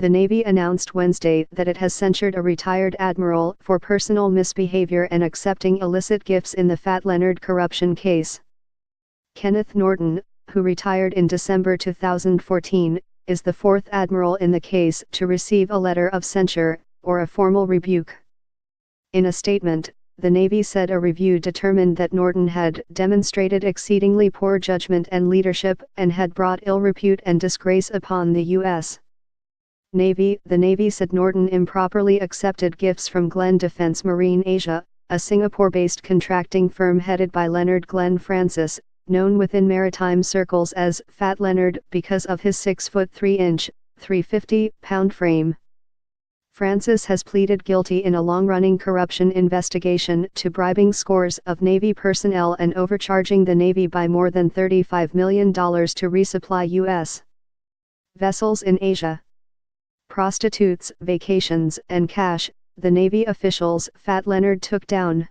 The Navy announced Wednesday that it has censured a retired admiral for personal misbehavior and accepting illicit gifts in the Fat Leonard corruption case. Kenneth Norton, who retired in December 2014, is the fourth admiral in the case to receive a letter of censure, or a formal rebuke. In a statement, the Navy said a review determined that Norton had demonstrated exceedingly poor judgment and leadership and had brought ill repute and disgrace upon the U.S. Navy. The Navy said Norton improperly accepted gifts from Glenn Defence Marine Asia, a Singapore-based contracting firm headed by Leonard Glenn Francis, known within maritime circles as Fat Leonard because of his 6-foot 3-inch, 350-pound frame. Francis has pleaded guilty in a long-running corruption investigation to bribing scores of Navy personnel and overcharging the Navy by more than $35 million to resupply U.S. vessels in Asia. Prostitutes, vacations, and cash, the Navy officials Fat Leonard took down.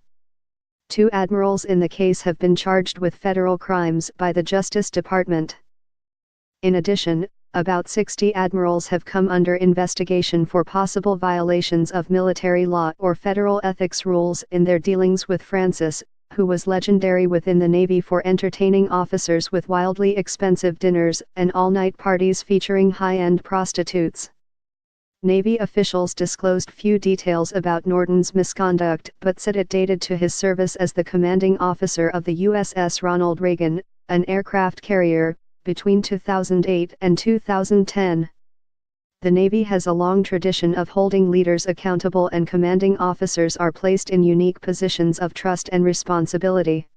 2 admirals in the case have been charged with federal crimes by the Justice Department. In addition, about 60 admirals have come under investigation for possible violations of military law or federal ethics rules in their dealings with Francis, who was legendary within the Navy for entertaining officers with wildly expensive dinners and all-night parties featuring high-end prostitutes. Navy officials disclosed few details about Norton's misconduct but said it dated to his service as the commanding officer of the USS Ronald Reagan, an aircraft carrier, between 2008 and 2010. The Navy has a long tradition of holding leaders accountable, and commanding officers are placed in unique positions of trust and responsibility.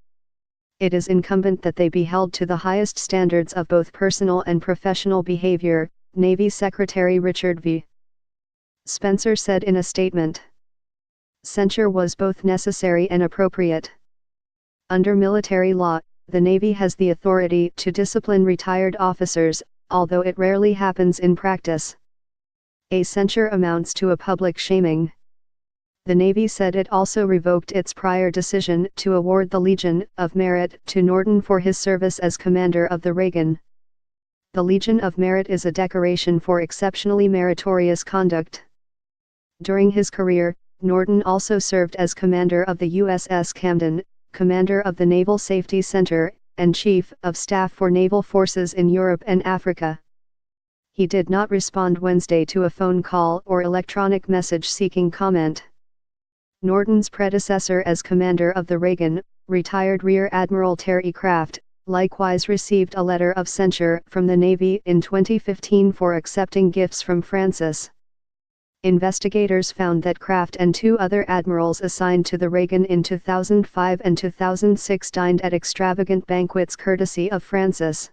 It is incumbent that they be held to the highest standards of both personal and professional behavior, Navy Secretary Richard V. Spencer said in a statement. Censure was both necessary and appropriate. Under military law, the Navy has the authority to discipline retired officers, although it rarely happens in practice. A censure amounts to a public shaming. The Navy said it also revoked its prior decision to award the Legion of Merit to Norton for his service as commander of the Reagan. The Legion of Merit is a decoration for exceptionally meritorious conduct. During his career, Norton also served as commander of the USS Camden, commander of the Naval Safety Center, and Chief of Staff for Naval Forces in Europe and Africa. He did not respond Wednesday to a phone call or electronic message seeking comment. Norton's predecessor as commander of the Reagan, retired Rear Admiral Terry Craft, likewise received a letter of censure from the Navy in 2015 for accepting gifts from Francis. Investigators found that Craft and 2 other admirals assigned to the Reagan in 2005 and 2006 dined at extravagant banquets courtesy of Francis.